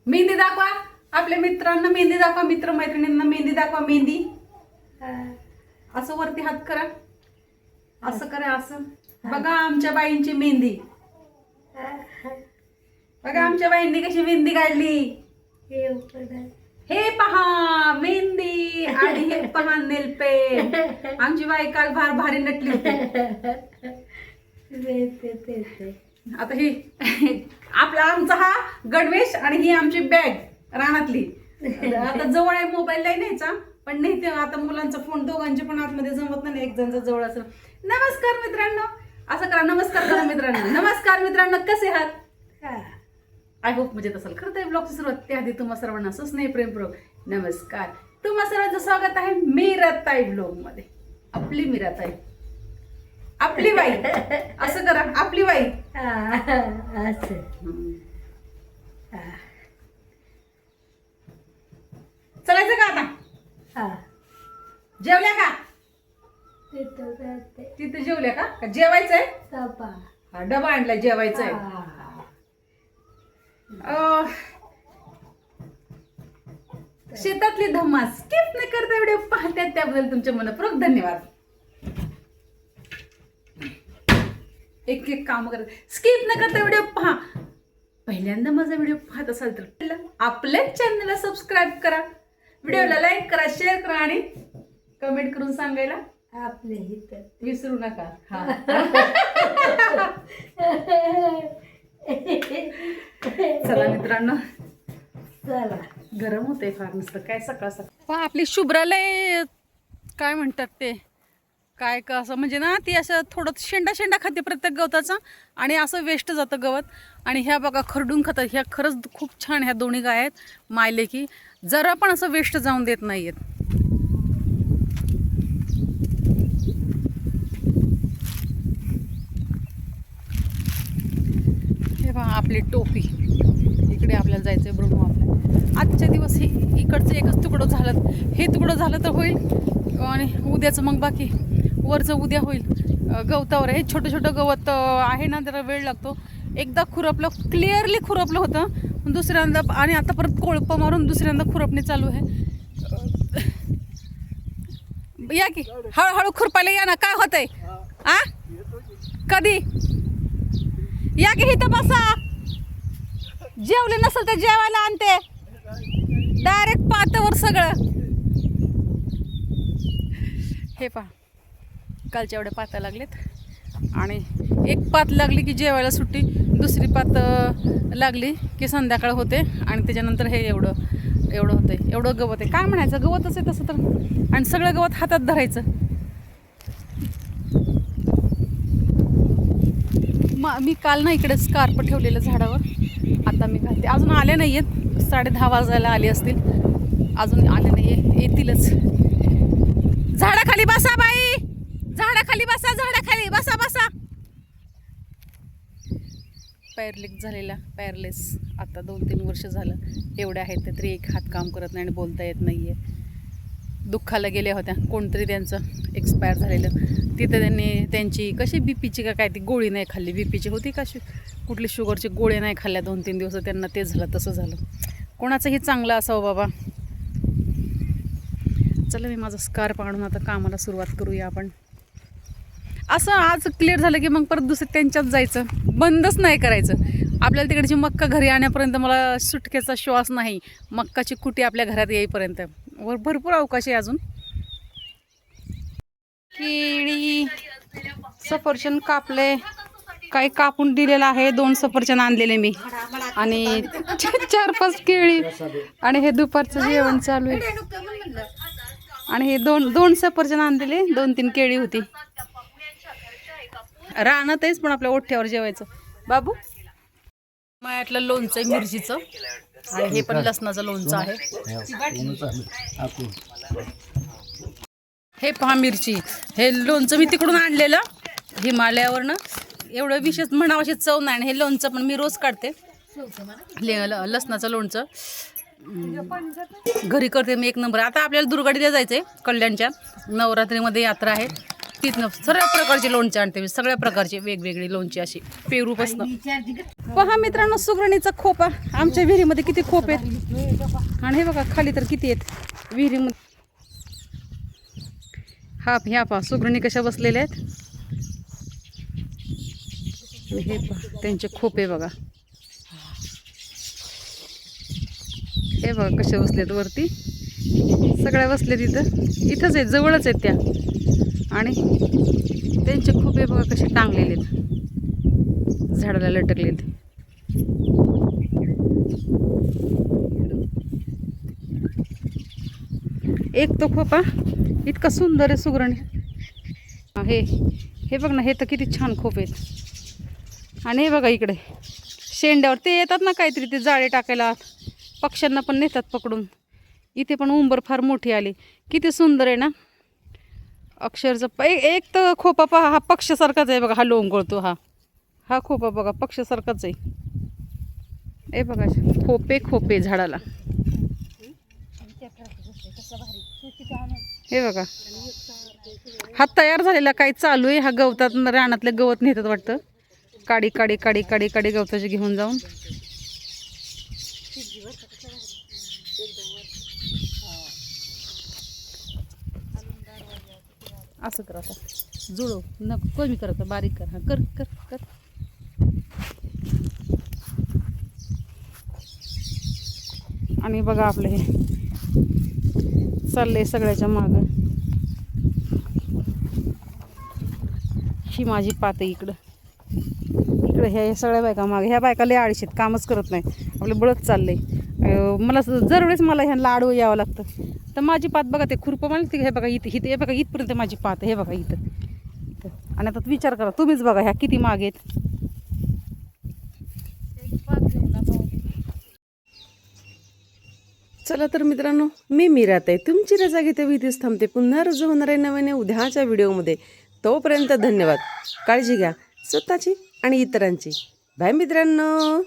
मेहंदी दाखवा आपल्या मित्रांना, मेहंदी दाखवा, मित्र मैत्रिणींना मेहंदी दाखवा. मेहंदी असं वरती हात करा, असं करा, असं. बघा आमच्या बाईंची मेहंदी, बघा आमच्या बाईंनी कशी मेहंदी काढली. हे पहा मेहंदी आणि हे पहा नेलपेंट. आमची बाई काल भारी नटली होती. आता ही आपला आमचा हा गणवेश आणि ही आमची बॅग रानातली. आता जवळ आहे, मोबाईल नाही न्यायचा, पण नाही ते आता मुलांचा फोन दोघांचे पण आतमध्ये जमत नाही, एक जणचा जवळ असेल. नमस्कार मित्रांनो, असं करा, नमस्कार करा मित्रांनो. नमस्कार मित्रांनो, कसे आहात? आय होप मजेत असेल. खरं तर ब्लॉगची सुरुवात त्याआधी तुम्हा सर्वांना असं स्नेह प्रेमपूर्वक नमस्कार. तुम्हा सर्वांचं स्वागत आहे मीराताई ब्लॉग मध्ये. आपली मीराताई, आपली बाई, असं करा, आपली बाई. चलायचं का आता? जेवल्या का? तिथे जेवल्या का? जेवायचंय? डबा आणलाय, जेवायचंय. शेतातली धम्मास स्किप न करता व्हिडिओ पाहतात त्याबद्दल तुमचे मनपूर्वक धन्यवाद. एक एक काम करत स्किप न करता व्हिडिओ पहा. पहिल्यांदा माझा व्हिडिओ पाहत असाल तर आपल्या चॅनलला सबस्क्राईब करा, व्हिडिओला लाईक करा, शेअर करा आणि कमेंट करून सांगायला आपले हित विसरू नका. चला मित्रांनो, चला. गरम होते फार नुसतं काय सकाळ सकाळ. आपली शुभ्रालय काय म्हणतात ते, काय का असं म्हणजे ना, ती असं थोडं शेंडा खाते प्रत्येक गवताचा आणि असं वेस्ट जातं गवत. आणि ह्या बघा खरडून खातात. ह्या खरंच खूप छान, ह्या दोन्ही गाय आहेत मायले की जरा पण असं वेस्ट जाऊन देत नाहीयेत. हे पहा आपली टोपी. इकडे आपल्याला जायचंय ब्रुनो. आपल्या आजच्या दिवस हे इकडचं एकच तुकडं झालं, हे तुकडं झालं तर होईल आणि उद्याचं मग बाकी वरचं उद्या होईल. गवतावर हे छोटं छोटं गवत आहे ना, त्याला वेळ लागतो. एकदा खुरपलं, क्लिअरली खुरपलं होतं दुसऱ्यांदा, आणि आता परत कोळपं मारून दुसऱ्यांदा खुरपणी चालू आहे. या की हळूहळू खुरपायला या ना, काय होतंय? कधी या की इथं बसा. जेवले नसेल तर जेवायला आणते, डायरेक्ट पातावर सगळं. हे पहा कालच्या एवढ्या पाता लागलेत आणि एक पात लागली की जेवायला सुट्टी, दुसरी पात लागली की संध्याकाळ होते आणि त्याच्यानंतर हे एवढं होतंय. एवढं गवत आहे, काय म्हणायचं, गवतच आहे तसं तर. आणि सगळं गवत हातात धरायचं. मी काल ना इकडे स्कार्प ठेवलेलं झाडावर, आता मी घालते. अजून आले नाही आहेत, 10:30 वाजायला आले असतील, अजून आले नाही, येतीलच. झाडाखाली बसा बाई, झाडाखाली बसा, झाडाखाली बसा बसा. पॅरलेस आता 2-3 वर्ष झालं. एवढ्या आहेत तरी एक हात काम करत नाही आणि बोलता येत नाही आहे. दुःखाला गेल्या होत्या, कोणतरी त्यांचं एक्सपायर झालेलं. तिथं त्यांची कशी बीपीची का काय ती गोळी नाही खाल्ली, बीपीची होती का कुठली शुगरची गोळी नाही खाल्ल्या 2-3 दिवस, त्यांना ते झालं तसं झालं. कोणाचंही चांगलं असावं बाबा. चला मी माझं स्कार्फ आणून आता कामाला सुरुवात करूया आपण. असं आज क्लिअर झालं की मग परत दुसरं त्यांच्यात जायचं, बंदच नाही करायचं. आपल्याला तिकडची मक्का घरी आणण्यापर्यंत मला सुटकेचा श्वास नाही. मक्काची कुटी आपल्या घरात येईपर्यंत भरपूर अवकाश आहे अजून. केळी, सफरचंद कापले, काही कापून दिलेलं आहे. 2 सफरचंद आणलेले मी आणि 4-5 केळी. आणि हे दुपारचं जेवण चालू आहे. आणि हे दोन सफरचंद आणलेले, 2-3 केळी होती. रानातच पण आपल्या ओठ्यावर जेवायचं. बाबू मळ्यातलं लोणचं आहे मिरचीचं, आणि हे पण लसणाचं लोणचं आहे. हे पहा मिरची, हे लोणचं मी तिकडून आणलेलं हिमालयावरनं. एवढं विशेष म्हणावं चव नाही. आणि हे लोणचं पण मी रोज काढते, लसणाचं लोणचं घरी करते मी, 1 नंबर. आता आपल्याला दुर्गाडीला जायचं आहे, कल्याणच्या नवरात्रीमध्ये यात्रा आहे, तिथनं सगळ्या प्रकारचे लोणचे आणते मी, सगळ्या प्रकारचे वेगवेगळी लोणची, अशी पेरूपासनं. पहा मित्रांनो, सुगरणीचा खोपा. आमच्या विहिरीमध्ये किती खोप आहेत आणि हे बघा खाली तर किती आहेत विहिरीमध्ये. हा ह्या पहा सुगरणी कशा बसलेल्या आहेत. हे पहा त्यांचे खोपे बघा. हे बघा कशा बसलेत वरती. सगळ्या बसलेत इथंच आहेत, जवळच आहेत त्या. आणि त्यांचे खोपे बघा कसे टांगलेले आहेत, झाडाला लटकलेत. एक तो खोपा इतका सुंदर आहे सुगरणी. हे बघ ना, हे तर किती छान खोप आहेत. आणि हे बघा इकडे शेंड्यावर ते येतात ना काहीतरी, ते जाळे टाकायला पक्ष्यांना पण नेतात पकडून. इथे पण उंबर फार मोठी आली, किती सुंदर आहे ना अक्षरचं. एक तर खोपा पहा, हा पक्षासारखाच आहे बघा, हा लोंगळतो. हा खोपा बघा पक्षासारखाच आहे. हे बघा खोपे खोपे झाडाला. हे बघा हा तयार झालेला काही चालू आहे. हा गवतात रानातले गवत नेतात वाटतं, काडी काडी काडी काडी काडी गवताचे घेऊन जाऊन. असं कर आता, जुळव नको कमी कर, आता बारीक कर. हा कर कर कर. आणि बघा आपलं हे चाललंय सगळ्याच्या मागं. ही माझी पात इकडं ह्या सगळ्या बायका मागे. ह्या बायका लय आळशीत, कामच करत नाही, आपलं बळत चाललंय. मला जरवेळेस मला ह्यांना आडवं यावं लागतं. तर माझी पात बघा, ते खुरपं मला हे बघा इथं हे बघा इथपर्यंत माझी पात आहे. हे बघा इथं. आणि आता विचार करा तुम्हीच बघा ह्या किती मागे आहेत. चला तर मित्रांनो, मी मीराताई तुमची रजा घेते, इथेच थांबते. पुन्हा रुजू होणार आहे नव्याने उद्याच्या व्हिडिओमध्ये. तोपर्यंत धन्यवाद. काळजी घ्या स्वतःची आणि इतरांची. बाय मित्रांनो.